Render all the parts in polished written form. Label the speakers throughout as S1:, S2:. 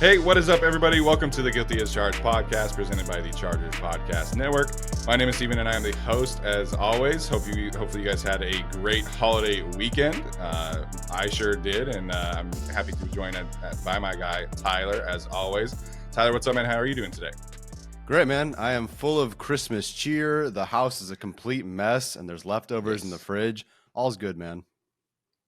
S1: Hey, what is up, everybody? Welcome to the Guilty as Charged podcast presented by the Chargers Podcast Network. My name is Steven, and I am the host, as always. Hopefully, you guys had a great holiday weekend. I sure did, and I'm happy to be joined by my guy, Tyler, as always. Tyler, what's up, man? How are you doing today?
S2: Great, man. I am full of Christmas cheer. The house is a complete mess, and there's leftovers in the fridge. All's good, man.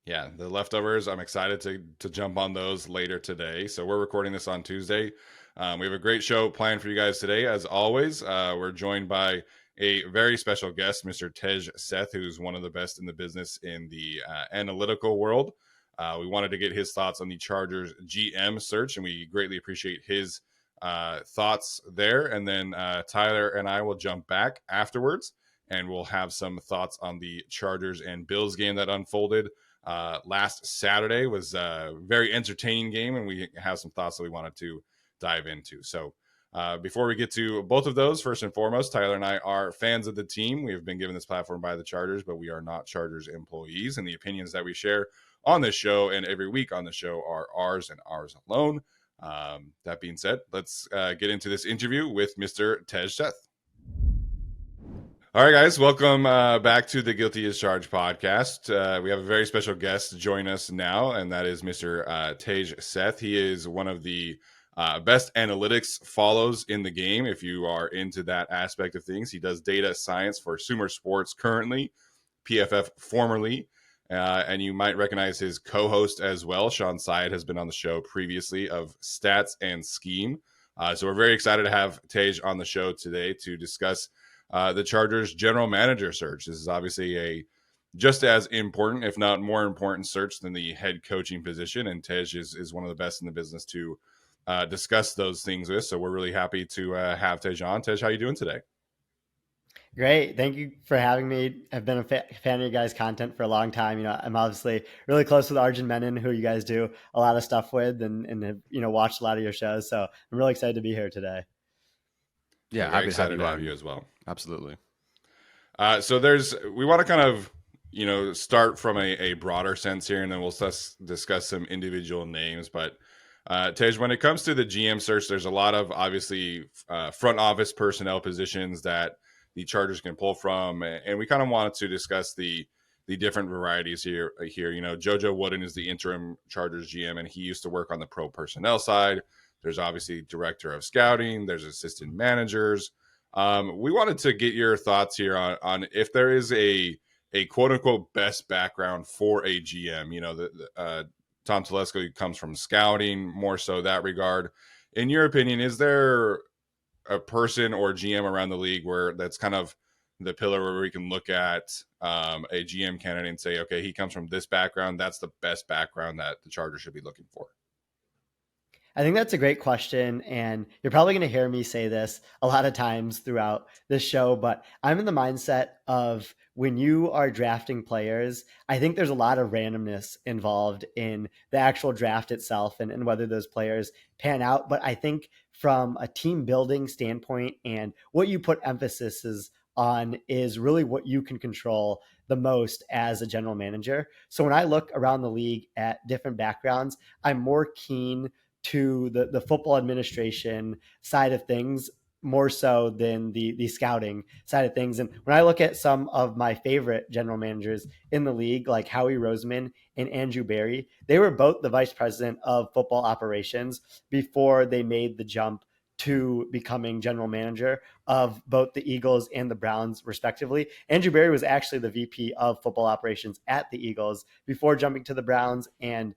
S1: Yeah, the leftovers, I'm excited to jump on those later today. So we're recording this on Tuesday. We have a great show planned for you guys today. As always, we're joined by a very special guest, Mr. Seth, who's one of the best in the business in the analytical world. We wanted to get his thoughts on the Chargers GM search, and we greatly appreciate his thoughts there. And then Tyler and I will jump back afterwards, and we'll have some thoughts on the Chargers and Bills game that unfolded last Saturday. Was a very entertaining game, and we have some thoughts that we wanted to dive into. So before we get to both of those, first and foremost, Tyler and I are fans of the team. We have been given this platform by the Chargers, but we are not Chargers employees, and the opinions that we share on this show and every week on the show are ours and ours alone. That being said, let's get into this interview with Mr. Seth. All right, guys, welcome back to the Guilty as Charged podcast. We have a very special guest to join us now, and that is Mr. Seth. He is one of the best analytics follows in the game, if you are into that aspect of things. He does data science for Sumer Sports currently, PFF formerly, and you might recognize his co-host as well. Sean Syed has been on the show previously of Stats and Scheme. So we're very excited to have Tej on the show today to discuss the Chargers general manager search. This is obviously a just as important, if not more important, search than the head coaching position. And Tej is one of the best in the business to discuss those things with. So we're really happy to have Tej on. Tej, how are you doing today?
S3: Great. Thank you for having me. I've been a fan of you guys' content for a long time. I'm obviously really close with Arjun Menon, who you guys do a lot of stuff with, and have, watched a lot of your shows. So I'm really excited to be here today.
S1: Yeah, I'm excited to have you as well.
S2: Absolutely.
S1: So we want to kind of, start from a broader sense here, and then we'll discuss some individual names. But Tej, when it comes to the GM search, there's a lot of obviously front office personnel positions that the Chargers can pull from, and we kind of wanted to discuss the different varieties here. JoJo Wooden is the interim Chargers GM, and he used to work on the pro personnel side. There's obviously director of scouting. There's assistant managers. We wanted to get your thoughts here on if there is a quote unquote best background for a GM. Tom Telesco comes from scouting, more so that regard. In your opinion, is there a person or GM around the league where that's kind of the pillar where we can look at a GM candidate and say, okay, he comes from this background. That's the best background that the Chargers should be looking for?
S3: I think that's a great question, and you're probably going to hear me say this a lot of times throughout this show, but I'm in the mindset of when you are drafting players, I think there's a lot of randomness involved in the actual draft itself and whether those players pan out. But I think from a team building standpoint and what you put emphasis on is really what you can control the most as a general manager. So when I look around the league at different backgrounds, I'm more keen to the football administration side of things more so than the scouting side of things. And when I look at some of my favorite general managers in the league, like Howie Roseman and Andrew Berry, they were both the vice president of football operations before they made the jump to becoming general manager of both the Eagles and the Browns, respectively. Andrew Berry was actually the VP of football operations at the Eagles before jumping to the Browns. And,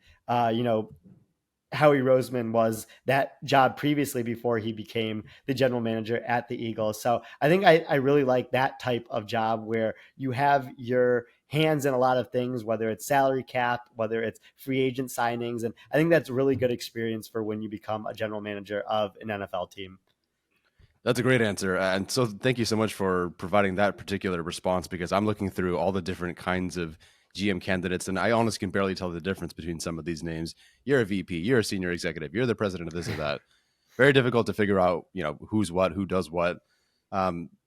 S3: Howie Roseman was that job previously before he became the general manager at the Eagles. So I think I really like that type of job where you have your hands in a lot of things, whether it's salary cap, whether it's free agent signings. And I think that's a really good experience for when you become a general manager of an NFL team.
S2: That's a great answer. And so thank you so much for providing that particular response, because I'm looking through all the different kinds of GM candidates, and I honestly can barely tell the difference between some of these names. You're a VP, you're a senior executive, you're the president of this or that. Very difficult to figure out, who's what, who does what.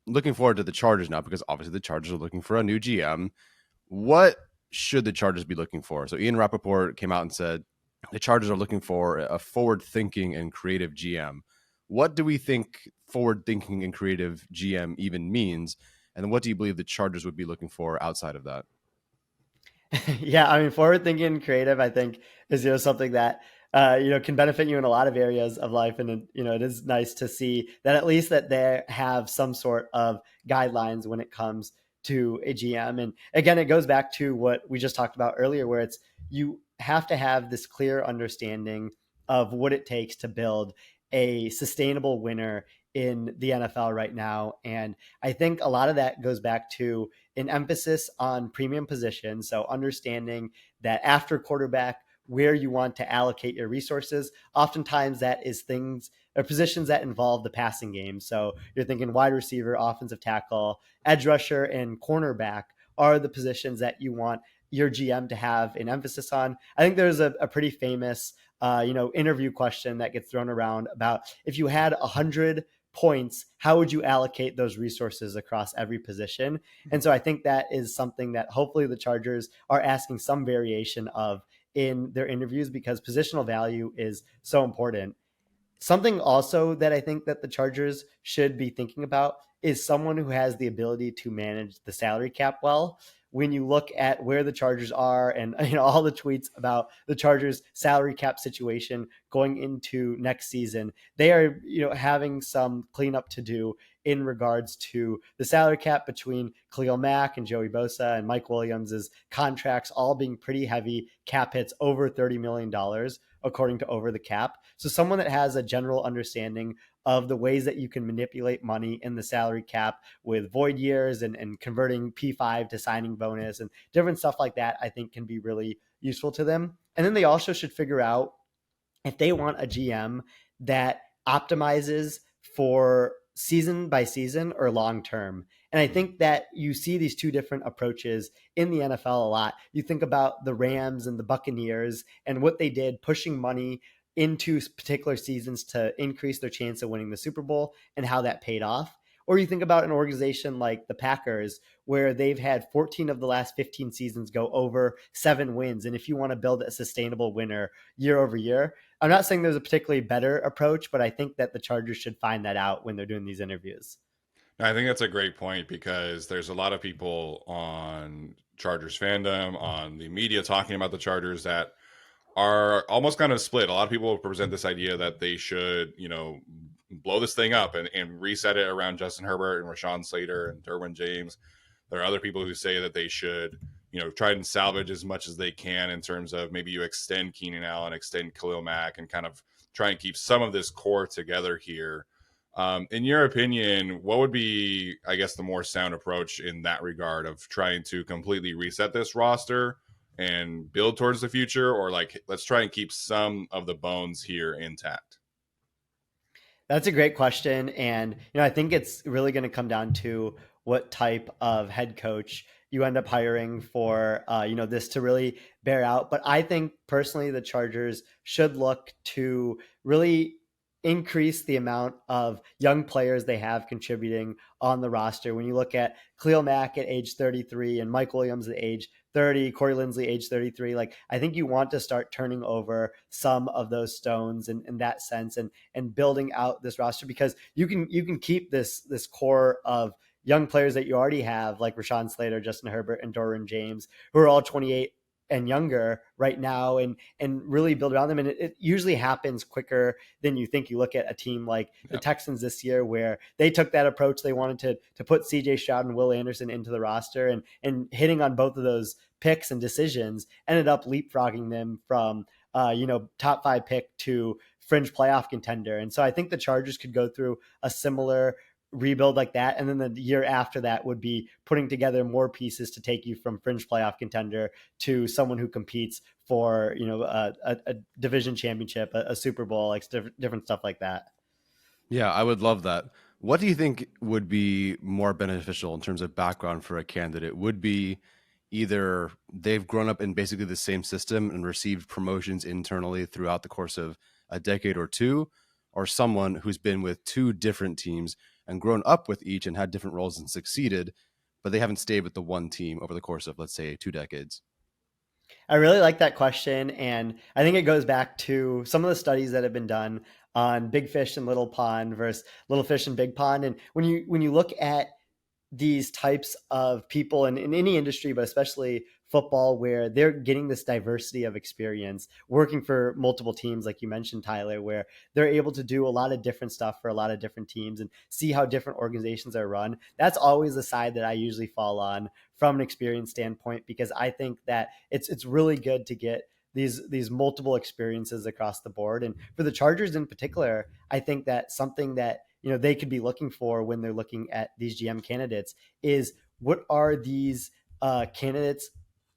S2: Looking forward to the Chargers now, because obviously the Chargers are looking for a new GM. What should the Chargers be looking for? So Ian Rappaport came out and said, the Chargers are looking for a forward-thinking and creative GM. What do we think forward-thinking and creative GM even means? And what do you believe the Chargers would be looking for outside of that?
S3: Yeah, I mean, forward thinking and creative, I think, is something that can benefit you in a lot of areas of life, and it is nice to see that at least that they have some sort of guidelines when it comes to a GM. And again, it goes back to what we just talked about earlier, where it's you have to have this clear understanding of what it takes to build a sustainable winner in the NFL right now. And I think a lot of that goes back to an emphasis on premium positions. So understanding that after quarterback, where you want to allocate your resources. Oftentimes that is things or positions that involve the passing game. So you're thinking wide receiver, offensive tackle, edge rusher, and cornerback are the positions that you want your GM to have an emphasis on. I think there's a pretty famous interview question that gets thrown around about if you had 100 points, how would you allocate those resources across every position? And so I think that is something that hopefully the Chargers are asking some variation of in their interviews, because positional value is so important. Something also that I think that the Chargers should be thinking about is someone who has the ability to manage the salary cap well. When you look at where the Chargers are and all the tweets about the Chargers salary cap situation going into next season, they are having some cleanup to do in regards to the salary cap between Khalil Mack and Joey Bosa and Mike Williams' contracts all being pretty heavy cap hits over $30 million according to Over the Cap. So someone that has a general understanding of the ways that you can manipulate money in the salary cap with void years and converting P5 to signing bonus and different stuff like that, I think can be really useful to them. And then they also should figure out if they want a GM that optimizes for season by season or long term. And I think that you see these two different approaches in the NFL a lot. You think about the Rams and the Buccaneers and what they did, pushing money into particular seasons to increase their chance of winning the Super Bowl and how that paid off. Or you think about an organization like the Packers, where they've had 14 of the last 15 seasons go over 7 wins. And if you want to build a sustainable winner year over year, I'm not saying there's a particularly better approach, but I think that the Chargers should find that out when they're doing these interviews.
S1: I think that's a great point because there's a lot of people on Chargers fandom, on the media talking about the Chargers that are almost kind of split. A lot of people present this idea that they should, blow this thing up and reset it around Justin Herbert and Rashawn Slater and Derwin James. There are other people who say that they should, try and salvage as much as they can in terms of maybe you extend Keenan Allen, extend Khalil Mack, and kind of try and keep some of this core together here. In your opinion, what would be, I guess, the more sound approach in that regard of trying to completely reset this roster and build towards the future, or like let's try and keep some of the bones here intact?
S3: That's a great question. And, I think it's really going to come down to what type of head coach you end up hiring for, this to really bear out. But I think personally, the Chargers should look to really increase the amount of young players they have contributing on the roster. When you look at Khalil Mack at age 33 and Mike Williams at age 30, Corey Linsley age 33, like I think you want to start turning over some of those stones in that sense and building out this roster, because you can keep this core of young players that you already have, like Rashawn Slater, Justin Herbert, and Derwin James, who are all 28 and younger right now, and really build around them. And it usually happens quicker than you think. You look at a team like the Texans this year, where they took that approach. They wanted to put CJ Stroud and Will Anderson into the roster, and hitting on both of those picks and decisions ended up leapfrogging them from top 5 pick to fringe playoff contender. And so I think the Chargers could go through a similar rebuild like that, and then the year after that would be putting together more pieces to take you from fringe playoff contender to someone who competes for a division championship, a Super Bowl, like different stuff like that.
S2: Yeah, I would love that. What do you think would be more beneficial in terms of background for a candidate? Would be either they've grown up in basically the same system and received promotions internally throughout the course of a decade or two, or someone who's been with 2 different teams and grown up with each and had different roles and succeeded, but they haven't stayed with the one team over the course of, let's say, 2 decades?
S3: I really like that question, and I think it goes back to some of the studies that have been done on big fish and little pond versus little fish and big pond. And when you look at these types of people in any industry, but especially football, where they're getting this diversity of experience working for multiple teams, like you mentioned, Tyler, where they're able to do a lot of different stuff for a lot of different teams and see how different organizations are run. That's always the side that I usually fall on from an experience standpoint, because I think that it's really good to get these multiple experiences across the board. And for the Chargers in particular, I think that something that they could be looking for when they're looking at these GM candidates is, what are these candidates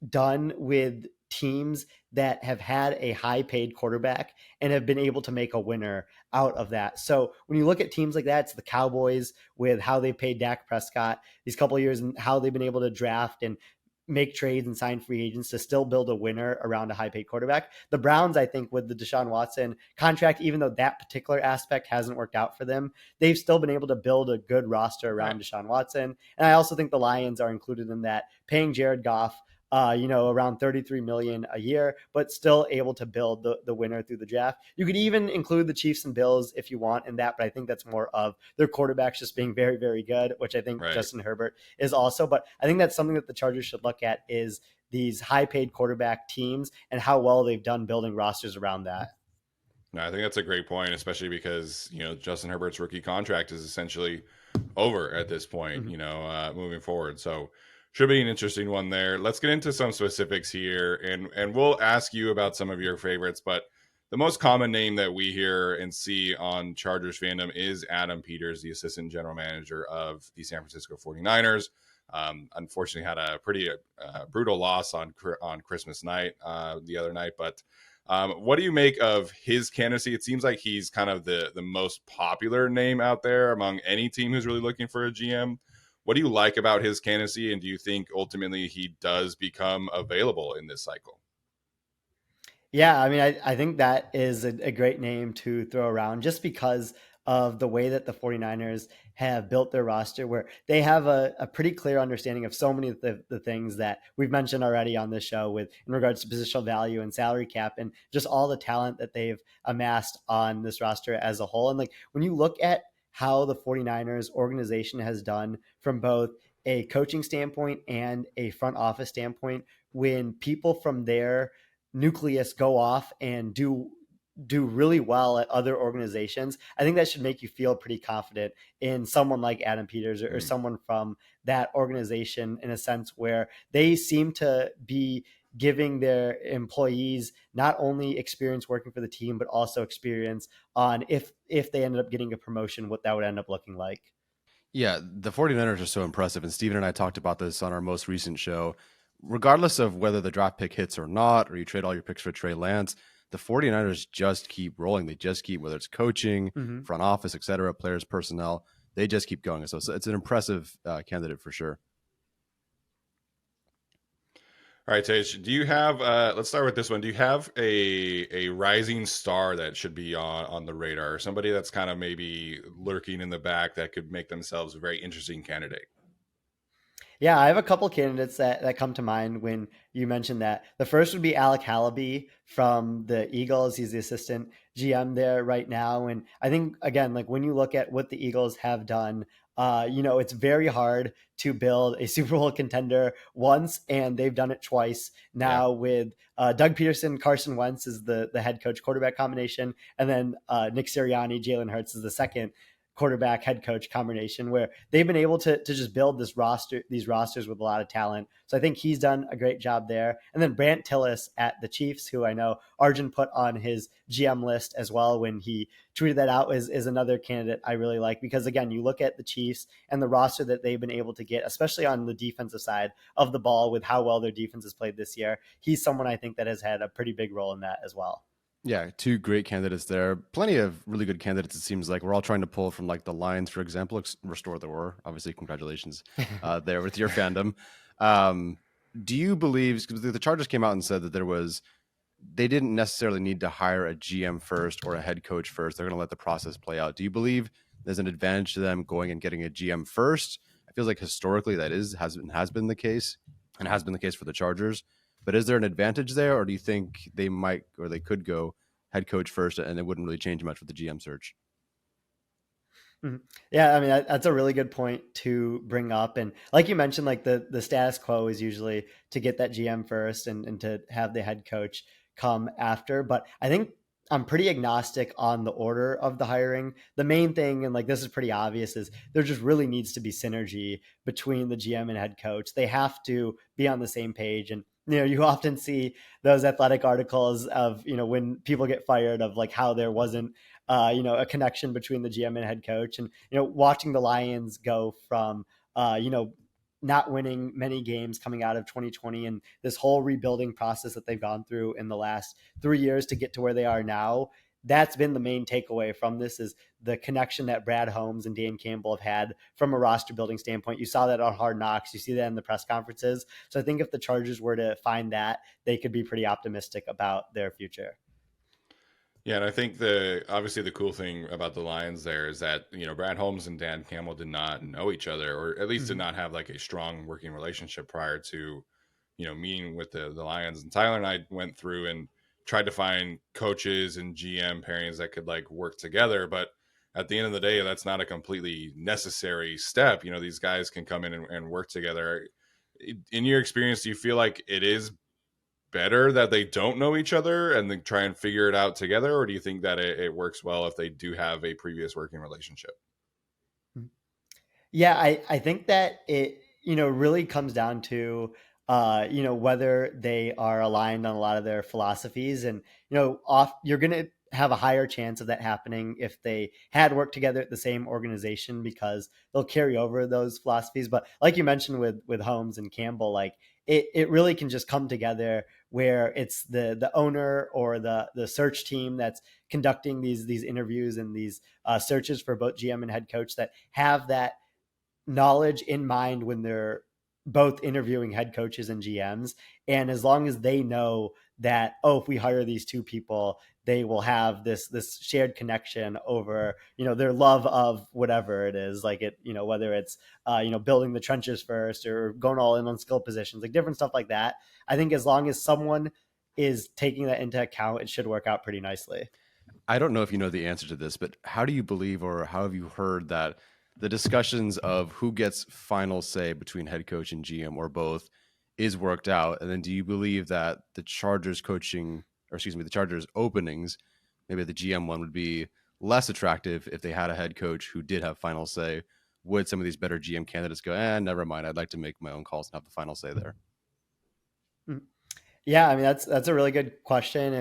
S3: done with teams that have had a high paid quarterback and have been able to make a winner out of that. So when you look at teams like that, it's the Cowboys with how they paid Dak Prescott these couple of years and how they've been able to draft and make trades and sign free agents to still build a winner around a high paid quarterback. The Browns, I think, with the Deshaun Watson contract, even though that particular aspect hasn't worked out for them, they've still been able to build a good roster around right. Deshaun Watson. And I also think the Lions are included in that, paying Jared Goff around 33 million a year, but still able to build the winner through the draft. You could even include the Chiefs and Bills if you want in that, but I think that's more of their quarterbacks just being very, very good, which I think right. Justin Herbert is also. But I think that's something that the Chargers should look at, is these high paid quarterback teams and how well they've done building rosters around that.
S1: No, I think that's a great point, especially because, Justin Herbert's rookie contract is essentially over at this point, moving forward. So should be an interesting one there. Let's get into some specifics here, and we'll ask you about some of your favorites. But the most common name that we hear and see on Chargers fandom is Adam Peters, the assistant general manager of the San Francisco 49ers. Unfortunately, had a pretty brutal loss on Christmas night the other night. But what do you make of his candidacy? It seems like he's kind of the most popular name out there among any team who's really looking for a GM. What do you like about his candidacy, and do you think ultimately he does become available in this cycle?
S3: Yeah, I mean, I think that is a great name to throw around, just because of the way that the 49ers have built their roster, where they have a pretty clear understanding of so many of the things that we've mentioned already on this show, with in regards to positional value and salary cap and just all the talent that they've amassed on this roster as a whole. And like, when you look at how the 49ers organization has done from both a coaching standpoint and a front office standpoint, when people from their nucleus go off and do really well at other organizations, I think that should make you feel pretty confident in someone like Adam Peters or someone from that organization, in a sense where they seem to be giving their employees not only experience working for the team, but also experience on if they ended up getting a promotion, what that would end up looking like.
S2: Yeah, the 49ers are so impressive. And Steven and I talked about this on our most recent show. Regardless of whether the draft pick hits or not, or you trade all your picks for Trey Lance, the 49ers just keep rolling. They just keep, whether it's coaching, front office, et cetera, players, personnel, they just keep going. So it's an impressive candidate for sure.
S1: All right, Tage, do you have, let's start with this one. Do you have a rising star that should be on the radar, or somebody that's kind of maybe lurking in the back that could make themselves a very interesting candidate?
S3: Yeah, I have a couple candidates that come to mind when you mentioned that. The first would be Alec Hallaby from the Eagles. He's the assistant GM there right now. And I think, again, like when you look at what the Eagles have done, it's very hard to build a Super Bowl contender once, and they've done it twice now with Doug Peterson, Carson Wentz is the head coach quarterback combination, and then Nick Sirianni, Jalen Hurts is the second quarterback head coach combination, where they've been able to just build these rosters with a lot of talent. So I think he's done a great job there. And then Brant Tillis at the Chiefs, who I know Arjun put on his GM list as well when he tweeted that out, is another candidate I really like, because again, you look at the Chiefs and the roster that they've been able to get, especially on the defensive side of the ball with how well their defense has played this year. He's someone I think that has had a pretty big role in that as well.
S2: Yeah, two great candidates there. Plenty of really good candidates, it seems like. We're all trying to pull from like the Lions, for example, restore the war. Obviously, congratulations there with your fandom. Do you believe, because the Chargers came out and said that they didn't necessarily need to hire a GM first or a head coach first. They're going to let the process play out. Do you believe there's an advantage to them going and getting a GM first? I feel like historically that has been the case, and has been the case for the Chargers. But is there an advantage there, or do you think they might or they could go head coach first and it wouldn't really change much with the GM search?
S3: Mhm. Yeah, I mean that's a really good point to bring up, and like you mentioned, like the status quo is usually to get that GM first and to have the head coach come after. But I think I'm pretty agnostic on the order of the hiring. The main thing, and like this is pretty obvious, is there just really needs to be synergy between the GM and head coach. They have to be on the same page, and you often see those athletic articles of when people get fired of like how there wasn't a connection between the GM and head coach. And watching the Lions go from not winning many games coming out of 2020 and this whole rebuilding process that they've gone through in the last 3 years to get to where they are now. That's been the main takeaway from this, is the connection that Brad Holmes and Dan Campbell have had from a roster building standpoint. You saw that on Hard Knocks. You see that in the press conferences. So I think if the Chargers were to find that, they could be pretty optimistic about their future.
S1: Yeah, and I think obviously the cool thing about the Lions there is that Brad Holmes and Dan Campbell did not know each other, or at least did not have like a strong working relationship prior to meeting with the Lions. And Tyler and I went through and tried to find coaches and GM pairings that could like work together, but at the end of the day, that's not a completely necessary step. These guys can come in and work together. In your experience, do you feel like it is better that they don't know each other and then try and figure it out together, or do you think that it works well if they do have a previous working relationship?
S3: Yeah, I think that it, really comes down to, whether they are aligned on a lot of their philosophies. And, you're going to have a higher chance of that happening if they had worked together at the same organization, because they'll carry over those philosophies. But like you mentioned with Holmes and Campbell, like it really can just come together where it's the owner or the search team that's conducting these interviews and these searches for both GM and head coach that have that knowledge in mind when they're both interviewing head coaches and GMs. And as long as they know that, oh, if we hire these two people, they will have this shared connection over, their love of whatever it is, like it, whether it's, building the trenches first or going all in on skill positions, like different stuff like that. I think as long as someone is taking that into account, it should work out pretty nicely.
S2: I don't know if you know the answer to this, but how do you believe, or how have you heard that the discussions of who gets final say between head coach and GM or both is worked out? And then do you believe that the Chargers coaching, or excuse me, the Chargers openings, maybe the GM one would be less attractive if they had a head coach who did have final say? Would some of these better GM candidates go, never mind, I'd like to make my own calls and have the final say there?
S3: Yeah, I mean that's a really good question,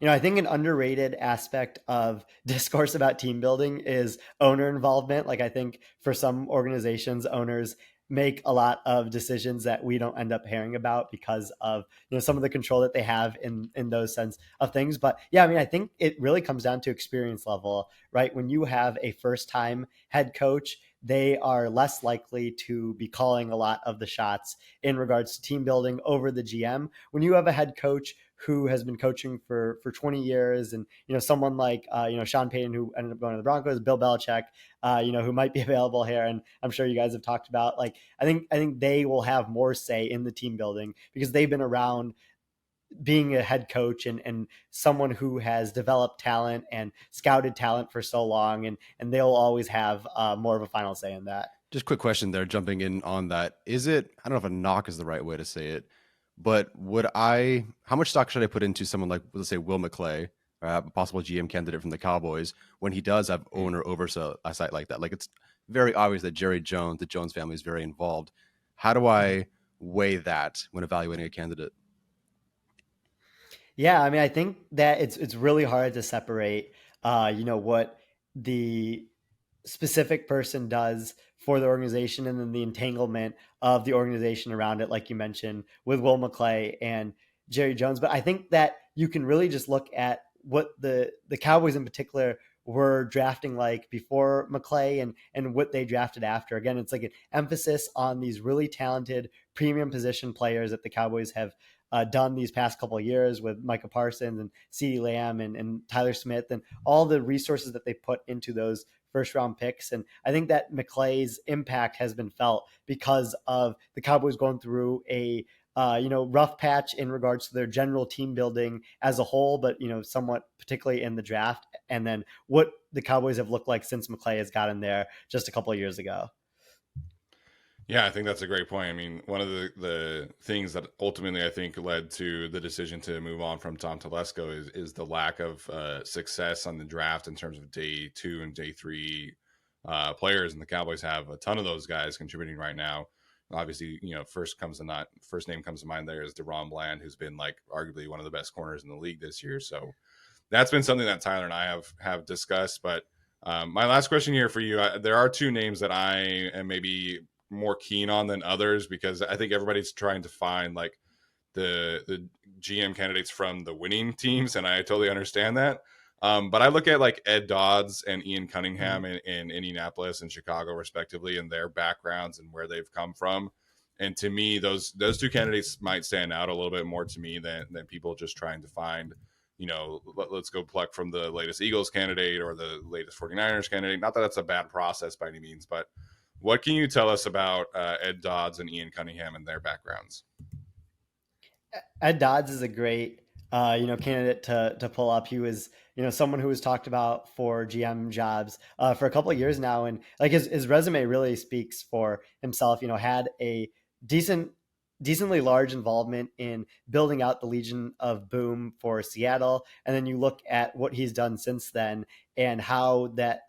S3: and I think an underrated aspect of discourse about team building is owner involvement. Like I think for some organizations, owners make a lot of decisions that we don't end up hearing about because of some of the control that they have in those sense of things. But yeah, I mean I think it really comes down to experience level, right? When you have a first time head coach, they are less likely to be calling a lot of the shots in regards to team building over the GM. When you have a head coach who has been coaching for 20 years, and someone like Sean Payton, who ended up going to the Broncos, Bill Belichick, who might be available here, and I'm sure you guys have talked about, like I think they will have more say in the team building because they've been around being a head coach and someone who has developed talent and scouted talent for so long, and they'll always have more of a final say in that.
S2: Just quick question there, jumping in on that. Is it, I don't know if a knock is the right way to say it, but how much stock should I put into someone like, let's say, Will McClay, a possible GM candidate from the Cowboys, when he does have owner oversight like that? Like it's very obvious that Jerry Jones, the Jones family, is very involved. How do I weigh that when evaluating a candidate?
S3: Yeah, I mean, I think that it's really hard to separate, what the specific person does for the organization and then the entanglement of the organization around it, like you mentioned with Will McClay and Jerry Jones. But I think that you can really just look at what the Cowboys in particular were drafting like before McClay and what they drafted after. Again, it's like an emphasis on these really talented premium position players that the Cowboys have done these past couple of years with Micah Parsons and CeeDee Lamb and Tyler Smith and all the resources that they put into those first round picks. And I think that McClay's impact has been felt because of the Cowboys going through a rough patch in regards to their general team building as a whole, but somewhat particularly in the draft, and then what the Cowboys have looked like since McClay has gotten there just a couple of years ago.
S1: Yeah, I think that's a great point. I mean, one of the things that ultimately I think led to the decision to move on from Tom Telesco is the lack of success on the draft in terms of day 2 and day 3 players, and the Cowboys have a ton of those guys contributing right now. Obviously, first name comes to mind there is DeRon Bland, who's been like arguably one of the best corners in the league this year. So that's been something that Tyler and I have discussed. But my last question here for you, there are two names that I am maybe more keen on than others, because I think everybody's trying to find like the GM candidates from the winning teams, and I totally understand that. But I look at like Ed Dodds and Ian Cunningham in Indianapolis and Chicago, respectively, and their backgrounds and where they've come from. And to me, those two candidates might stand out a little bit more to me than people just trying to find, let's go pluck from the latest Eagles candidate or the latest 49ers candidate. Not that that's a bad process by any means, but what can you tell us about Ed Dodds and Ian Cunningham and their backgrounds?
S3: Ed Dodds is a great candidate to pull up. He was someone who was talked about for GM jobs for a couple of years now, and like his resume really speaks for himself. Had a decently large involvement in building out the Legion of Boom for Seattle, and then you look at what he's done since then and how that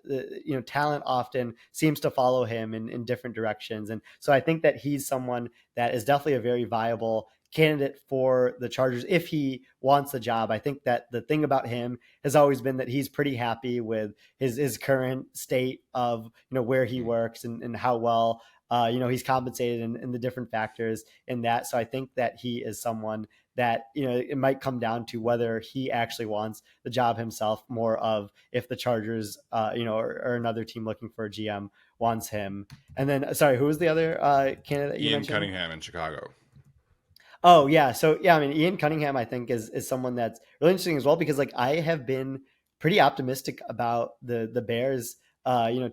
S3: talent often seems to follow him in different directions. And so I think that he's someone that is definitely a very viable candidate for the Chargers if he wants the job. I think that the thing about him has always been that he's pretty happy with his current state of where he works and how well he's compensated and the different factors in that. So I think that he is someone that it might come down to whether he actually wants the job himself, more of if the Chargers or another team looking for a GM wants him. And then sorry, who was the other candidate you
S1: Ian
S3: mentioned?
S1: Cunningham in Chicago.
S3: Oh yeah, so yeah, I mean Ian Cunningham I think is someone that's really interesting as well, because like I have been pretty optimistic about the Bears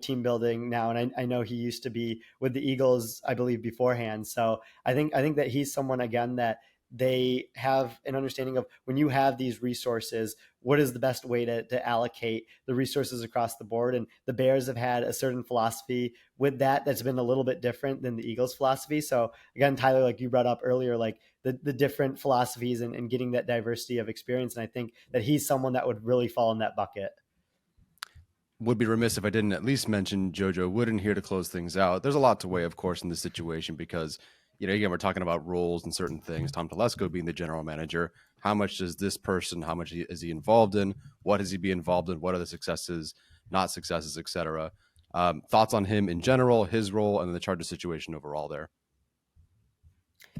S3: team building now, and I know he used to be with the Eagles I believe beforehand. So I think that he's someone again that they have an understanding of when you have these resources, what is the best way to allocate the resources across the board. And the Bears have had a certain philosophy with that's been a little bit different than the Eagles philosophy. So again, Tyler, like you brought up earlier, like the different philosophies and getting that diversity of experience. And I think that he's someone that would really fall in that bucket.
S2: Would be remiss if I didn't at least mention JoJo Wooden here to close things out. There's a lot to weigh, of course, in this situation because, again, we're talking about roles and certain things. Tom Telesco being the general manager, how much does this person, how much is he involved in? What does he be involved in? What are the successes, not successes, etc.? Thoughts on him in general, his role, and the Chargers situation overall there?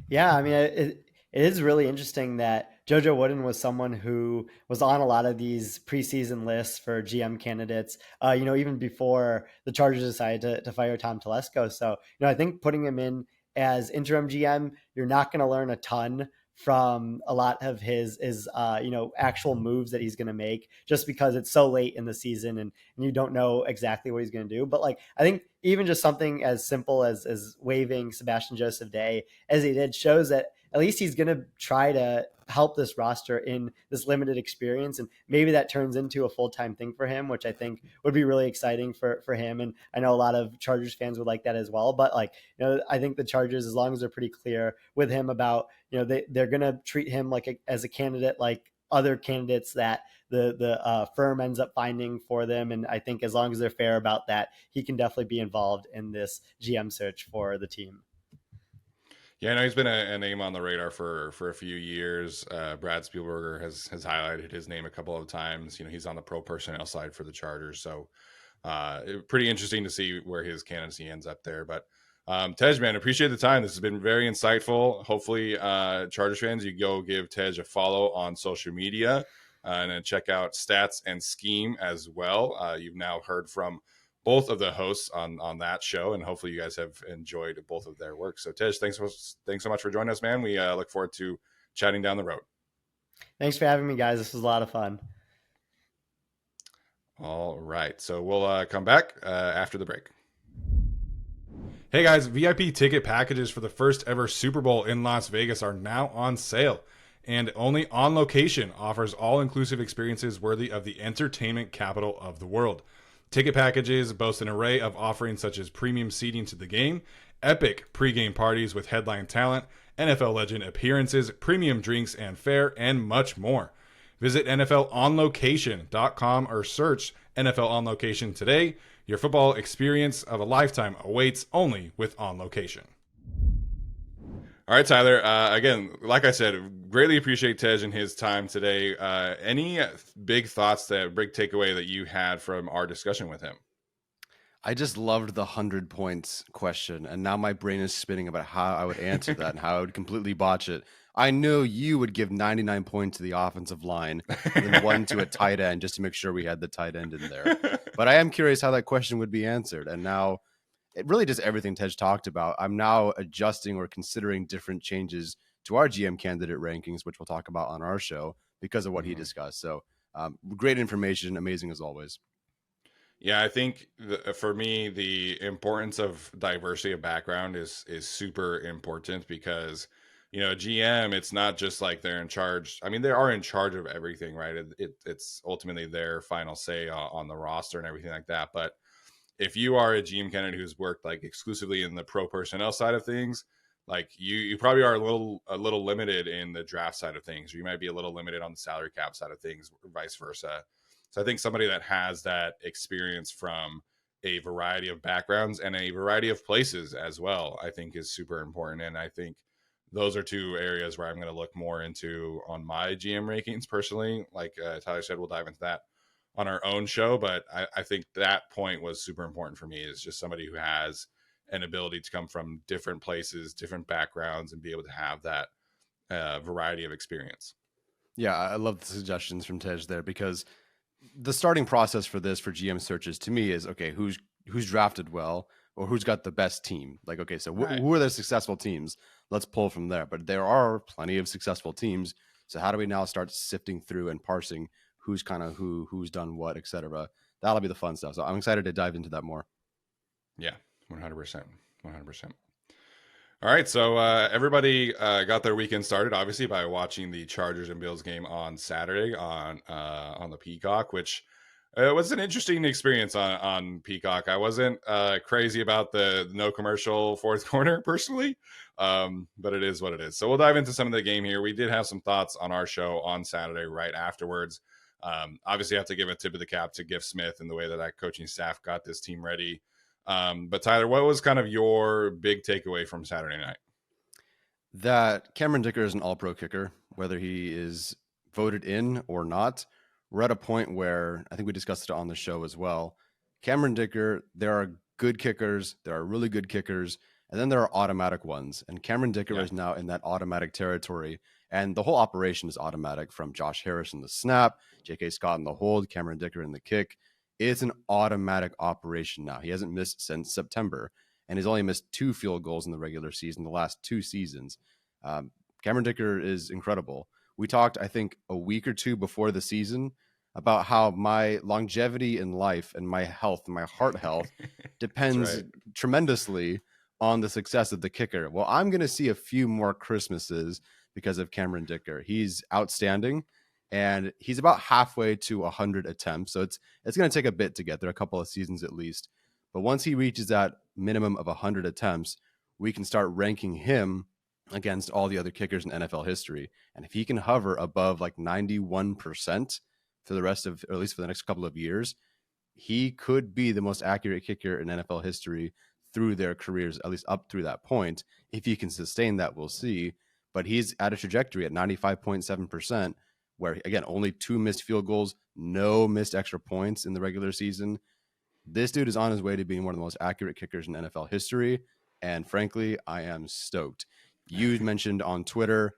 S3: Yeah, I mean, it is really interesting that JoJo Wooden was someone who was on a lot of these preseason lists for GM candidates, even before the Chargers decided to fire Tom Telesco. So, I think putting him in as interim GM, you're not going to learn a ton from a lot of his actual moves that he's going to make, just because it's so late in the season and you don't know exactly what he's going to do. But like I think even just something as simple as waiving Sebastian Joseph Day as he did shows that at least he's going to try to help this roster in this limited experience, and maybe that turns into a full-time thing for him, which I think would be really exciting for him. And I know a lot of Chargers fans would like that as well. But like I think the Chargers, as long as they're pretty clear with him about they're going to treat him like as a candidate like other candidates that the firm ends up finding for them. And I think as long as they're fair about that, he can definitely be involved in this GM search for the team.
S1: Yeah, I know he's been a name on the radar for a few years. Brad Spielberger has highlighted his name a couple of times. He's on the pro personnel side for the Chargers, so pretty interesting to see where his candidacy ends up there. But Tej, man, appreciate the time. This has been very insightful. Hopefully, Chargers fans, you go give Tej a follow on social media and then check out Stats and Scheme as well. You've now heard from both of the hosts on that show, and hopefully you guys have enjoyed both of their work. So Tej, thanks so much for joining us, man. We look forward to chatting down the road.
S3: Thanks for having me, guys. This was a lot of fun.
S1: All right, so we'll come back after the break. Hey guys, VIP ticket packages for the first ever Super Bowl in Las Vegas are now on sale. And only On Location offers all inclusive experiences worthy of the entertainment capital of the world. Ticket packages boast an array of offerings such as premium seating to the game, epic pregame parties with headline talent, NFL legend appearances, premium drinks and fare, and much more. Visit NFLOnLocation.com or search NFL On Location today. Your football experience of a lifetime awaits only with On Location. All right, Tyler. Again, like I said, greatly appreciate Tej and his time today. Any big thoughts, big takeaway that you had from our discussion with him?
S2: I just loved the 100 points question, and now my brain is spinning about how I would answer that and how I would completely botch it. I know you would give 99 points to the offensive line and then one to a tight end just to make sure we had the tight end in there. But I am curious how that question would be answered. And now it really just everything Tej talked about. I'm now adjusting or considering different changes to our GM candidate rankings, which we'll talk about on our show because of what he discussed. So great information, amazing as always.
S1: Yeah, I think for me, the importance of diversity of background is super important because, GM, it's not just like they're in charge. I mean, they are in charge of everything, right? It's ultimately their final say on the roster and everything like that. But if you are a GM candidate who's worked like exclusively in the pro personnel side of things, like you probably are a little limited in the draft side of things, or you might be a little limited on the salary cap side of things, or vice versa. So I think somebody that has that experience from a variety of backgrounds and a variety of places as well, I think is super important. And I think those are two areas where I'm going to look more into on my GM rankings personally. Like Tyler said, we'll dive into that on our own show. But I think that point was super important for me, is just somebody who has an ability to come from different places, different backgrounds, and be able to have that variety of experience.
S2: Yeah, I love the suggestions from Tej there because the starting process for this for GM searches to me is okay, who's drafted well or who's got the best team. Like, okay, so
S1: Right.
S2: who are the successful teams? Let's pull from there. But there are plenty of successful teams. So how do we now start sifting through and parsing who's kind of who's done what, etc. That'll be the fun stuff. So I'm excited to dive into that more.
S1: Yeah, 100%. 100%. All right, so everybody got their weekend started, obviously, by watching the Chargers and Bills game on Saturday on the Peacock, which was an interesting experience on Peacock. I wasn't crazy about the no commercial fourth quarter personally, but it is what it is. So we'll dive into some of the game here. We did have some thoughts on our show on Saturday right afterwards. Obviously, I have to give a tip of the cap to Giff Smith and the way that coaching staff got this team ready. But Tyler, what was kind of your big takeaway from Saturday night?
S2: That Cameron Dicker is an all-pro kicker, whether he is voted in or not. We're at a point where I think we discussed it on the show as well. Cameron Dicker, there are good kickers, there are really good kickers, and then there are automatic ones. And Cameron Dicker is now in that automatic territory. And the whole operation is automatic, from Josh Harris in the snap, J.K. Scott in the hold, Cameron Dicker in the kick. It's an automatic operation now. He hasn't missed since September, and he's only missed 2 field goals in the regular season, the last 2 seasons. Cameron Dicker is incredible. We talked, I think, a week or two before the season about how my longevity in life and my health, my heart health, depends tremendously on the success of the kicker. Well, I'm going to see a few more Christmases because of Cameron Dicker. He's outstanding, and he's about halfway to 100 attempts. So it's going to take a bit to get there, a couple of seasons at least. But once he reaches that minimum of 100 attempts, we can start ranking him against all the other kickers in NFL history. And if he can hover above like 91% for the rest of, or at least for the next couple of years, he could be the most accurate kicker in NFL history through their careers, at least up through that point. If he can sustain that, we'll see. But he's at a trajectory at 95.7%, where, again, only 2 missed field goals, no missed extra points in the regular season. This dude is on his way to being one of the most accurate kickers in NFL history. And frankly, I am stoked. You mentioned on Twitter,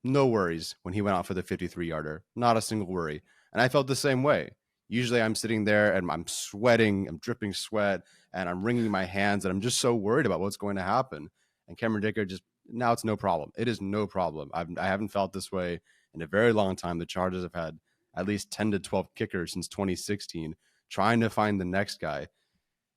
S2: no worries when he went out for the 53-yarder. Not a single worry. And I felt the same way. Usually I'm sitting there and I'm sweating, I'm dripping sweat, and I'm wringing my hands, and I'm just so worried about what's going to happen. And Cameron Dicker now it's no problem. It is no problem. I haven't felt this way in a very long time. The Chargers have had at least 10 to 12 kickers since 2016 trying to find the next guy.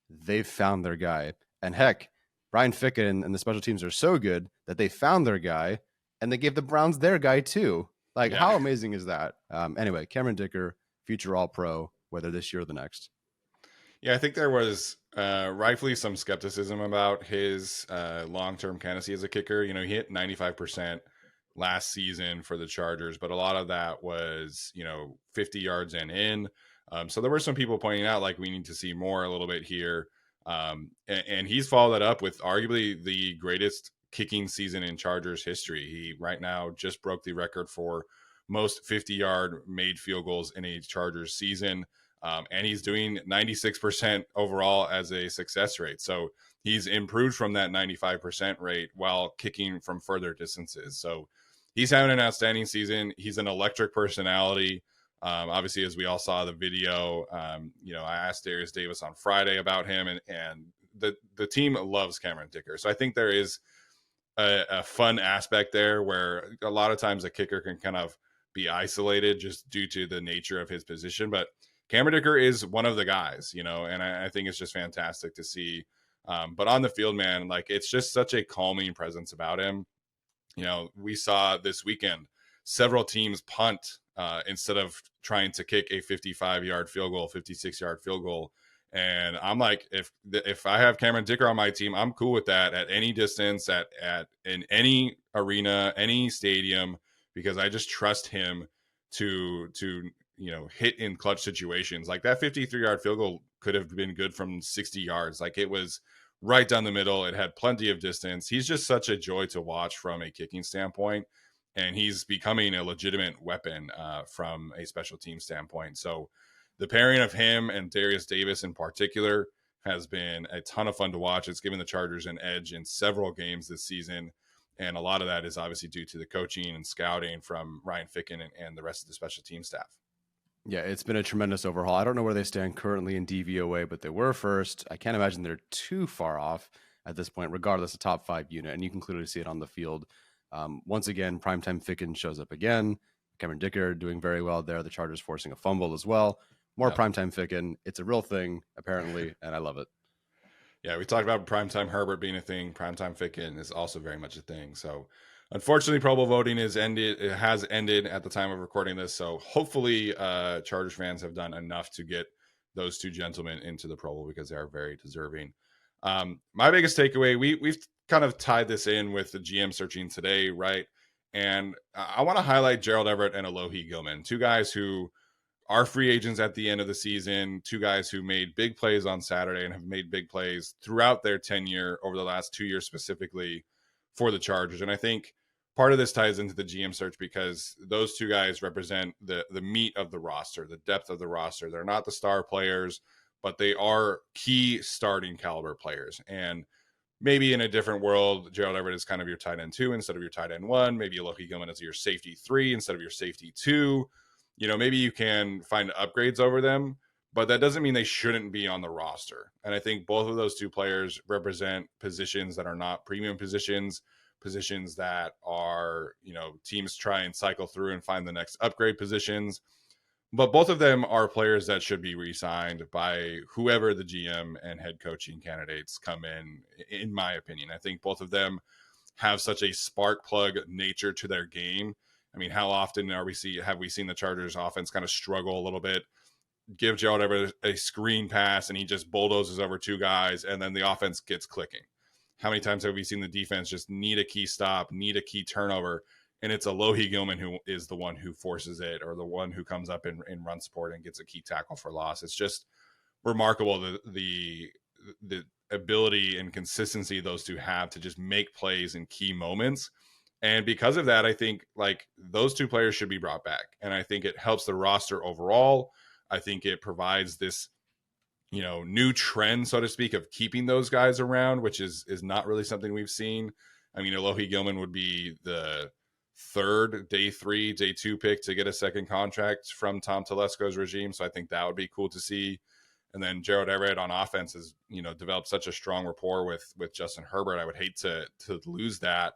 S2: They've found their guy. And heck, Ryan Ficken and the special teams are so good that they found their guy and they gave the Browns their guy too. Like,
S1: Yeah.
S2: how amazing is that? Anyway, Cameron Dicker, future All-Pro, whether this year or the next.
S1: Yeah, I think there was rightfully some skepticism about his long-term candidacy as a kicker. You know, he hit 95% last season for the Chargers, but a lot of that was, 50 yards and in. So there were some people pointing out, like, we need to see more a little bit here. And he's followed that up with arguably the greatest kicking season in Chargers history. He right now just broke the record for most 50-yard made field goals in a Chargers season. And he's doing 96% overall as a success rate. So he's improved from that 95% rate while kicking from further distances. So he's having an outstanding season. He's an electric personality. Obviously, as we all saw the video, I asked Darius Davis on Friday about him, and the team loves Cameron Dicker. So I think there is a fun aspect there where a lot of times a kicker can kind of be isolated just due to the nature of his position. But Cameron Dicker is one of the guys, and I think it's just fantastic to see. But on the field, man, like, it's just such a calming presence about him. We saw this weekend several teams punt instead of trying to kick a 55-yard field goal, 56-yard field goal. And I'm like, if I have Cameron Dicker on my team, I'm cool with that at any distance, in any arena, any stadium, because I just trust him to hit in clutch situations. Like, that 53-yard field goal could have been good from 60 yards. Like, it was right down the middle. It had plenty of distance. He's just such a joy to watch from a kicking standpoint, and he's becoming a legitimate weapon from a special team standpoint. So the pairing of him and Darius Davis in particular has been a ton of fun to watch. It's given the Chargers an edge in several games this season. And a lot of that is obviously due to the coaching and scouting from Ryan Ficken and the rest of the special team staff.
S2: Yeah, it's been a tremendous overhaul. I don't know where they stand currently in DVOA, but they were first. I can't imagine they're too far off at this point, regardless of top 5 unit. And you can clearly see it on the field. Once again, primetime Ficken shows up again. Cameron Dicker doing very well there. The Chargers forcing a fumble as well. More primetime Ficken. It's a real thing, apparently, and I love it.
S1: Yeah, we talked about primetime Herbert being a thing. Primetime Ficken is also very much a thing. So, unfortunately, Pro Bowl voting is ended. It has ended at the time of recording this. So, hopefully, Chargers fans have done enough to get those two gentlemen into the Pro Bowl because they are very deserving. My biggest takeaway, we've kind of tied this in with the GM searching today, right? And I want to highlight Gerald Everett and Alohi Gilman, two guys who are free agents at the end of the season, two guys who made big plays on Saturday and have made big plays throughout their tenure over the last 2 years specifically for the Chargers. And I think part of this ties into the GM search because those two guys represent the meat of the roster, the depth of the roster. They're not the star players, but they are key starting caliber players. And maybe in a different world, Gerald Everett is kind of your tight end 2 instead of your tight end 1. Maybe Alohi Gilman is your safety 3 instead of your safety 2. Maybe you can find upgrades over them, but that doesn't mean they shouldn't be on the roster. And I think both of those two players represent positions that are not premium positions that are, teams try and cycle through and find the next upgrade positions. But both of them are players that should be re-signed by whoever the GM and head coaching candidates come in my opinion. I think both of them have such a spark plug nature to their game. I mean, how often have we seen the Chargers offense kind of struggle a little bit, give Gerald Everett a screen pass and he just bulldozes over two guys and then the offense gets clicking? How many times have we seen the defense just need a key stop, need a key turnover, and it's Alohi Gilman who is the one who forces it or the one who comes up in run support and gets a key tackle for loss? It's just remarkable the ability and consistency those two have to just make plays in key moments. And because of that, I think like those two players should be brought back. And I think it helps the roster overall. I think it provides this, new trend, so to speak, of keeping those guys around, which is not really something we've seen. I mean, Alohi Gilman would be the third day 3, day 2 pick to get a second contract from Tom Telesco's regime. So I think that would be cool to see. And then Gerald Everett on offense has, developed such a strong rapport with Justin Herbert. I would hate to lose that.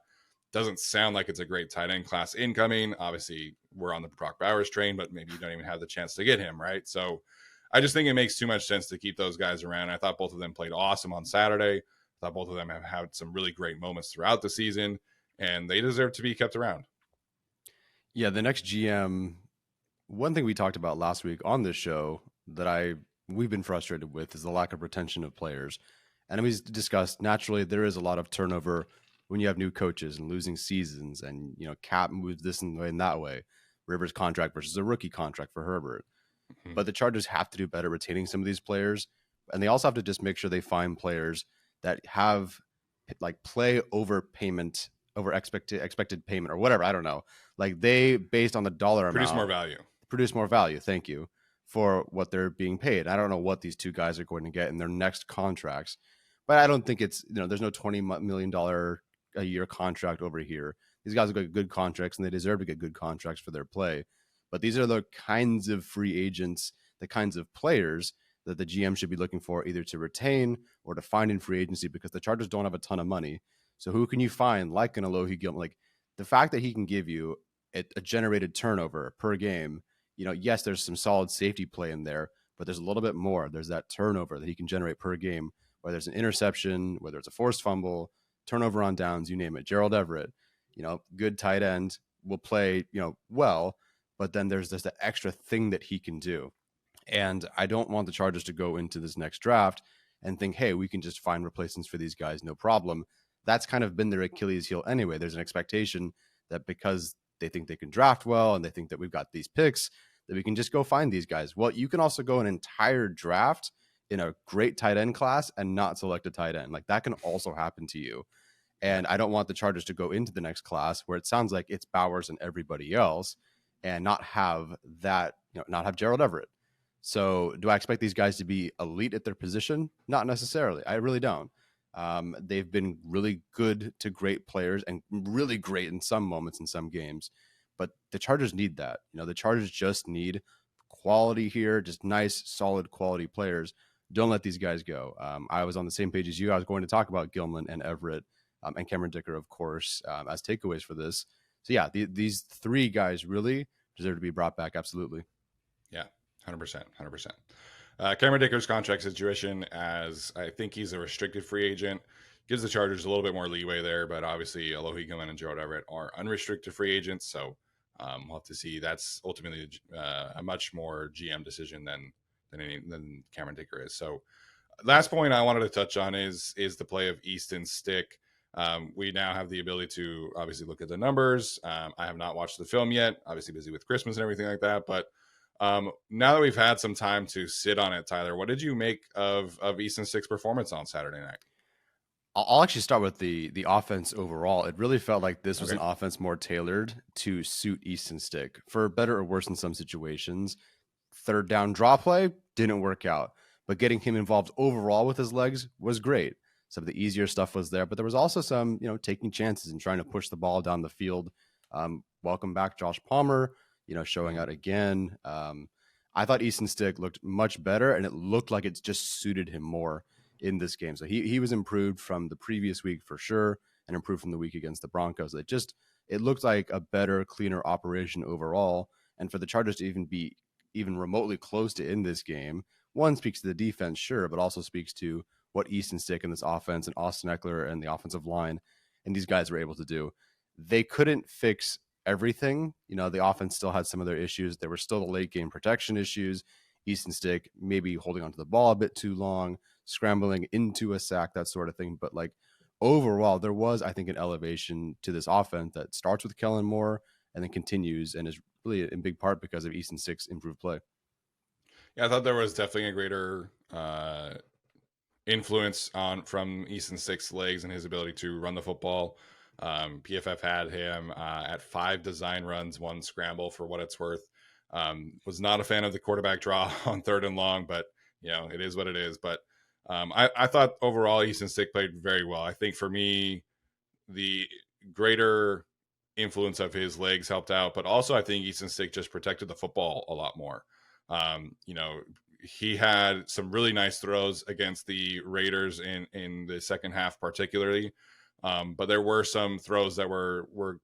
S1: Doesn't sound like it's a great tight end class incoming. Obviously, we're on the Brock Bowers train, but maybe you don't even have the chance to get him, right? So I just think it makes too much sense to keep those guys around. I thought both of them played awesome on Saturday. I thought both of them have had some really great moments throughout the season, and they deserve to be kept around.
S2: Yeah, the next GM. One thing we talked about last week on this show that we've been frustrated with is the lack of retention of players. And we discussed naturally there is a lot of turnover when you have new coaches and losing seasons, and Cap moves this and that way. Rivers contract versus a rookie contract for Herbert.
S1: Mm-hmm.
S2: But the Chargers have to do better retaining some of these players, and they also have to just make sure they find players that have like play over payment over expected payment or whatever. I don't know. Like they based on the dollar
S1: Produce
S2: amount
S1: more value.
S2: Produce more value. Thank you for what they're being paid. I don't know what these two guys are going to get in their next contracts, but I don't think it's there's no $20 million a year contract over here. These guys have got good contracts and they deserve to get good contracts for their play. But these are the kinds of free agents, the kinds of players that the GM should be looking for either to retain or to find in free agency, because the Chargers don't have a ton of money. So who can you find like an Alohi Gilman? Like the fact that he can give you a generated turnover per game, yes, there's some solid safety play in there, but there's a little bit more. There's that turnover that he can generate per game, whether it's an interception, whether it's a forced fumble, turnover on downs, you name it. Gerald Everett, good tight end, will play, well, but then there's this extra thing that he can do. And I don't want the Chargers to go into this next draft and think, hey, we can just find replacements for these guys, no problem. That's kind of been their Achilles heel anyway. There's an expectation that because they think they can draft well and they think that we've got these picks, that we can just go find these guys. Well, you can also go an entire draft in a great tight end class and not select a tight end. Like that can also happen to you. And I don't want the Chargers to go into the next class where it sounds like it's Bowers and everybody else and not have that, not have Gerald Everett. So do I expect these guys to be elite at their position? Not necessarily. I really don't. They've been really good to great players and really great in some moments in some games. But the Chargers need that. The Chargers just need quality here, just nice, solid quality players. Don't let these guys go. I was on the same page as you. I was going to talk about Gilman and Everett and Cameron Dicker, of course, as takeaways for this. So, yeah, these three guys really deserve to be brought back. Absolutely.
S1: Yeah, 100%. Cameron Dicker's contract situation, as I think he's a restricted free agent, gives the Chargers a little bit more leeway there. But obviously, Alohi Gilman and Gerald Everett are unrestricted free agents. So we'll have to see. That's ultimately a much more GM decision than Cameron Dicker is. So last point I wanted to touch on is the play of Easton Stick. We now have the ability to obviously look at the numbers. I have not watched the film yet, obviously busy with Christmas and everything like that. But now that we've had some time to sit on it, Tyler, what did you make of Easton Stick's performance on Saturday night?
S2: I'll actually start with the offense overall. It really felt like this was an offense more tailored to suit Easton Stick, for better or worse in some situations. Third down draw play didn't work out, but getting him involved overall with his legs was great. Some of the easier stuff was there, but there was also some, taking chances and trying to push the ball down the field. Welcome back, Josh Palmer, showing out again. I thought Easton Stick looked much better, and it looked like it just suited him more in this game. So he was improved from the previous week for sure, and improved from the week against the Broncos. It looked like a better, cleaner operation overall. And for the Chargers to even be even remotely close to in this game, one speaks to the defense, sure, but also speaks to what Easton Stick and this offense and Austin Eckler and the offensive line and these guys were able to do. They couldn't fix everything. The offense still had some of their issues. There were still the late game protection issues. Easton Stick maybe holding onto the ball a bit too long, scrambling into a sack, that sort of thing. But like overall, there was, I think, an elevation to this offense that starts with Kellen Moore and then continues and is really in big part because of Easton Stick's improved play.
S1: Yeah, I thought there was definitely a greater influence from Easton Stick's legs and his ability to run the football. PFF had him at 5 design runs, 1 scramble for what it's worth. Was not a fan of the quarterback draw on 3rd and long, but it is what it is. But I thought overall Easton Stick played very well. I think for me, the greater influence of his legs helped out, but also I think Easton Stick just protected the football a lot more. He had some really nice throws against the Raiders in the second half, particularly. But there were some throws that were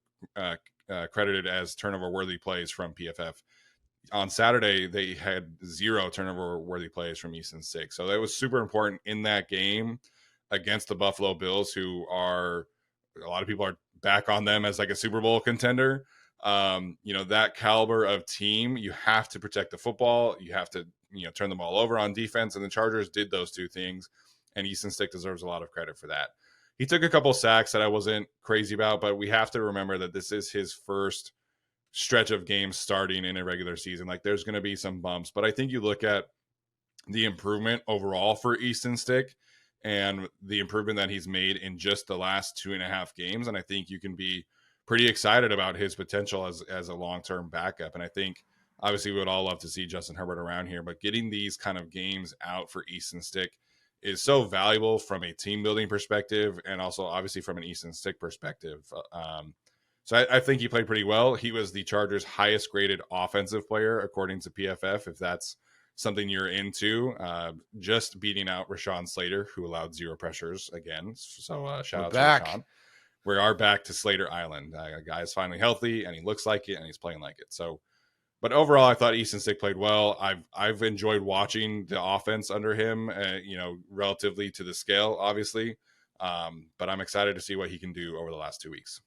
S1: credited as turnover-worthy plays from PFF. On Saturday, they had 0 turnover-worthy plays from Easton Stick. So that was super important in that game against the Buffalo Bills, who are, a lot of people are back on them as like a Super Bowl contender. That caliber of team, you have to protect the football. You have to, turn them all over on defense. And the Chargers did those two things. And Easton Stick deserves a lot of credit for that. He took a couple sacks that I wasn't crazy about, but we have to remember that this is his first stretch of games starting in a regular season. Like, there's going to be some bumps, but I think you look at the improvement overall for Easton Stick and the improvement that he's made in just the last 2.5 games. And I think you can be pretty excited about his potential as a long-term backup. And I think obviously we would all love to see Justin Herbert around here, but getting these kind of games out for Easton Stick is so valuable from a team building perspective and also obviously from an Easton Stick perspective. So I think he played pretty well. He was the Chargers' highest graded offensive player, according to PFF, if that's something you're into, just beating out Rashawn Slater, who allowed 0 pressures again. So shout out to Rashawn. We are back to Slater Island. A guy is finally healthy, and he looks like it, and he's playing like it. So, but overall, I thought Easton Stick played well. I've enjoyed watching the offense under him, relatively to the scale, obviously. But I'm excited to see what he can do over the last 2 weeks.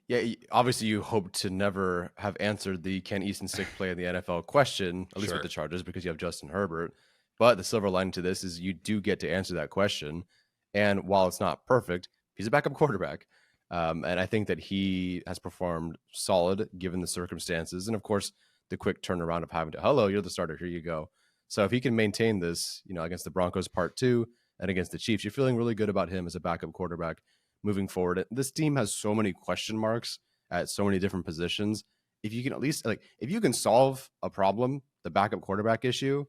S2: Yeah, obviously you hope to never have answered the can Easton Stick play in the NFL question, at least with the Chargers, because you have Justin Herbert. But the silver lining to this is you do get to answer that question. And while it's not perfect, he's a backup quarterback. And I think that he has performed solid given the circumstances. And of course, the quick turnaround of having to, hello, you're the starter, here you go. So if he can maintain this, against the Broncos part 2 and against the Chiefs, you're feeling really good about him as a backup quarterback moving forward. This team has so many question marks at so many different positions. If you can at least, if you can solve a problem, the backup quarterback issue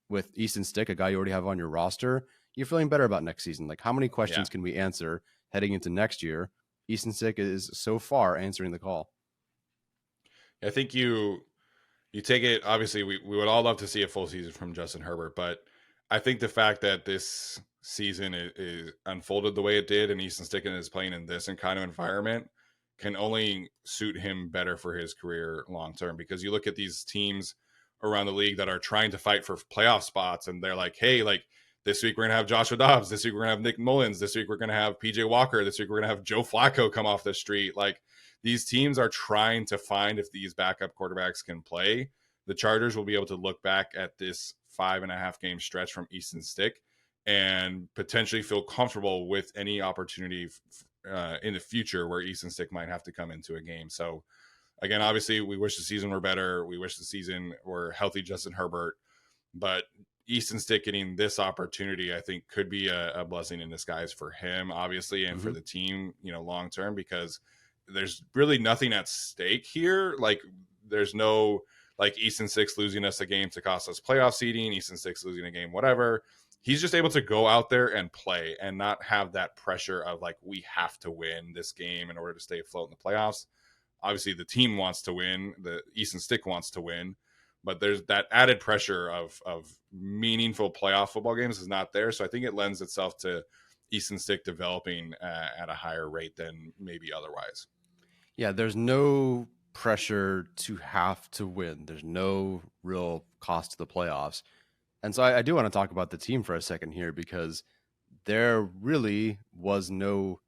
S2: with Easton Stick, a guy you already have on your roster, you're feeling better about next season. Like, how many questions can we answer heading into next year? Easton Stick is so far answering the call.
S1: I think you take it, obviously we would all love to see a full season from Justin Herbert, but I think the fact that this season is unfolded the way it did and Easton Stick is playing in this kind of environment can only suit him better for his career long term, because you look at these teams around the league that are trying to fight for playoff spots and they're like, hey, like, this week we're going to have Joshua Dobbs, this week we're going to have Nick Mullins, this week we're going to have PJ Walker, this week we're going to have Joe Flacco come off the street. Like, these teams are trying to find if these backup quarterbacks can play. The Chargers will be able to look back at this 5.5 game stretch from Easton Stick and potentially feel comfortable with any opportunity in the future where Easton Stick might have to come into a game. So again, obviously we wish the season were better. We wish the season were healthy Justin Herbert, but Easton Stick getting this opportunity, I think, could be a blessing in disguise for him, obviously, and for the team, long term, because there's really nothing at stake here. Like, there's no, like, Easton Stick's losing us a game to cost us playoff seeding, Easton Stick's losing a game, whatever. He's just able to go out there and play and not have that pressure of, like, we have to win this game in order to stay afloat in the playoffs. Obviously, the team wants to win. The Easton Stick wants to win. But there's that added pressure of meaningful playoff football games is not there. So I think it lends itself to Easton Stick developing at a higher rate than maybe otherwise.
S2: Yeah, there's no pressure to have to win. There's no real cost to the playoffs. And so I do want to talk about the team for a second here, because there really was no,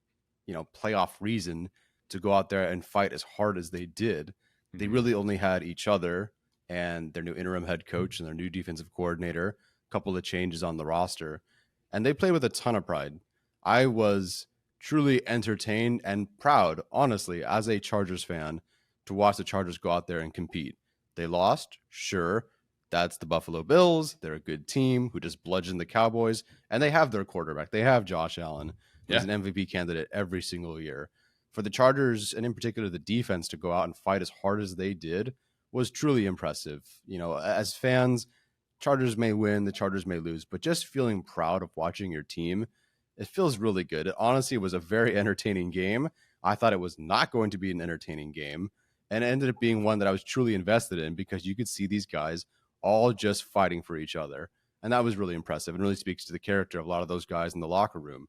S2: playoff reason to go out there and fight as hard as they did. They really only had each other and their new interim head coach and their new defensive coordinator, a couple of changes on the roster, and they played with a ton of pride. I was truly entertained and proud, honestly, as a Chargers fan, to watch the Chargers go out there and compete. They lost, sure. That's the Buffalo Bills. They're a good team who just bludgeoned the Cowboys, and they have their quarterback. They have Josh Allen, who's an MVP candidate every single year. For the Chargers, and in particular the defense, to go out and fight as hard as they did was truly impressive. As fans, Chargers may win, the Chargers may lose, but just feeling proud of watching your team, it feels really good. It honestly was a very entertaining game. I thought it was not going to be an entertaining game, and it ended up being one that I was truly invested in, because you could see these guys all just fighting for each other. And that was really impressive and really speaks to the character of a lot of those guys in the locker room.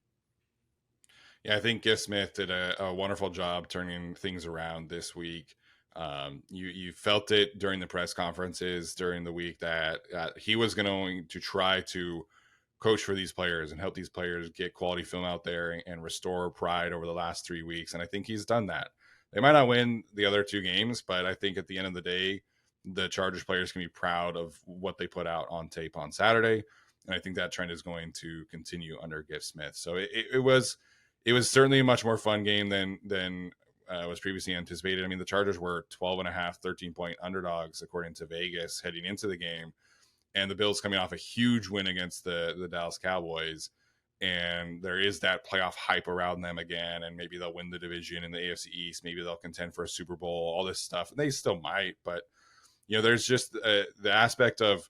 S1: Yeah, I think Giff Smith did a wonderful job turning things around this week. You felt it during the press conferences during the week that he was going to try to coach for these players and help these players get quality film out there and restore pride over the last 3 weeks. And I think he's done that. They might not win the other 2 games, but I think at the end of the day, the Chargers players can be proud of what they put out on tape on Saturday. And I think that trend is going to continue under Gift Smith. So it was certainly a much more fun game than was previously anticipated. I mean, the Chargers were 12.5, 13-point underdogs, according to Vegas, heading into the game. And the Bills coming off a huge win against the Dallas Cowboys. And there is that playoff hype around them again. And maybe they'll win the division in the AFC East. Maybe they'll contend for a Super Bowl, all this stuff. And they still might. But, there's just the aspect of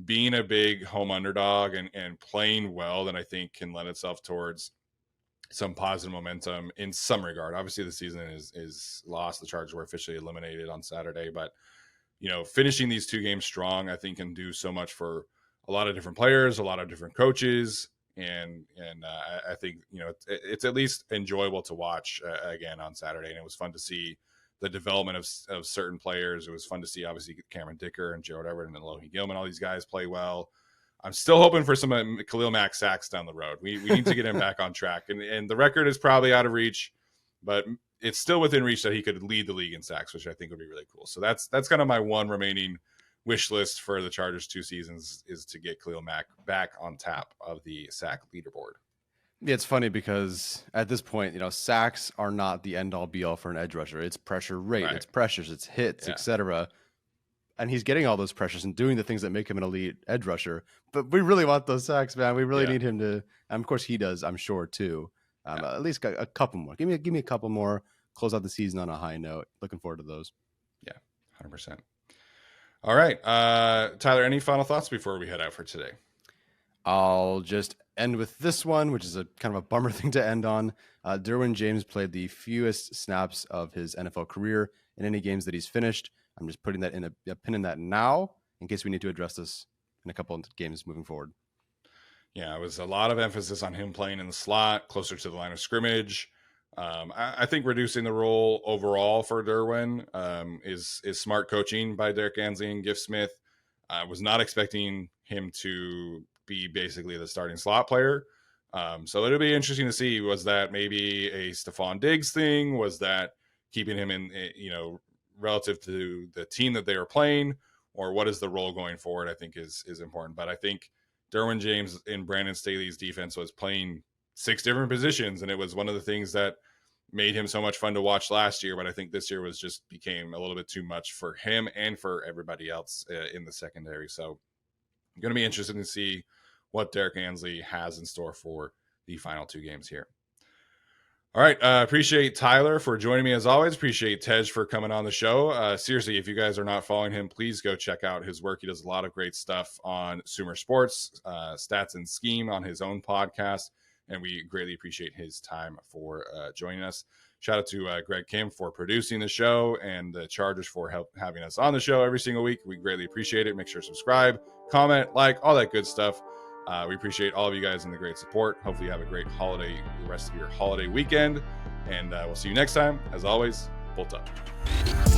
S1: being a big home underdog and playing well that I think can lend itself towards some positive momentum in some regard. Obviously, the season is lost. The Chargers were officially eliminated on Saturday. But, finishing these 2 games strong, I think, can do so much for a lot of different players, a lot of different coaches, and I think it's at least enjoyable to watch again on Saturday. And it was fun to see the development of certain players. It was fun to see, obviously, Cameron Dicker and Gerald Everett and Elohi Gilman, all these guys play well. I'm still hoping for some Khalil Mack sacks down the road. We need to get him back on track, and the record is probably out of reach, but it's still within reach that he could lead the league in sacks, which I think would be really cool. So that's kind of my one remaining wish list for the Chargers 2 seasons, is to get Khalil Mack back on top of the sack leaderboard.
S2: Yeah, it's funny because at this point, sacks are not the end all be all for an edge rusher. It's pressure rate,
S1: Right.
S2: it's pressures, it's hits, etc. And he's getting all those pressures and doing the things that make him an elite edge rusher. But we really want those sacks, man. We really need him to. And of course, he does, I'm sure, too. At least a couple more. Give me a couple more. Close out the season on a high note. Looking forward to those.
S1: Yeah, 100%. All right. Tyler, any final thoughts before we head out for today?
S2: I'll just end with this one, which is a kind of a bummer thing to end on. Derwin James played the fewest snaps of his NFL career in any games that he's finished. I'm just putting that in a pin in that now, in case we need to address this in a couple of games moving forward.
S1: Yeah, it was a lot of emphasis on him playing in the slot, closer to the line of scrimmage. I think reducing the role overall for Derwin is smart coaching by Derek Ansley and Gift Smith. I was not expecting him to be basically the starting slot player. So it'll be interesting to see, was that maybe a Stephon Diggs thing? Was that keeping him in, relative to the team that they were playing? Or what is the role going forward, I think is important. But I think Derwin James in Brandon Staley's defense was playing 6 different positions, and it was one of the things that made him so much fun to watch last year. But I think this year became a little bit too much for him and for everybody else in the secondary. So I'm going to be interested to see what Derek Ansley has in store for the final 2 games here. All right. Appreciate Tyler for joining me as always. Appreciate Tej for coming on the show. Seriously, if you guys are not following him, please go check out his work. He does a lot of great stuff on Sumer Sports, Stats and Scheme on his own podcast, and we greatly appreciate his time for joining us. Shout out to Greg Kim for producing the show, and the Chargers for having us on the show every single week. We greatly appreciate it. Make sure to subscribe, comment, like, all that good stuff. We appreciate all of you guys and the great support. Hopefully you have a great rest of your holiday weekend, and we'll see you next time. As always, Bolt up.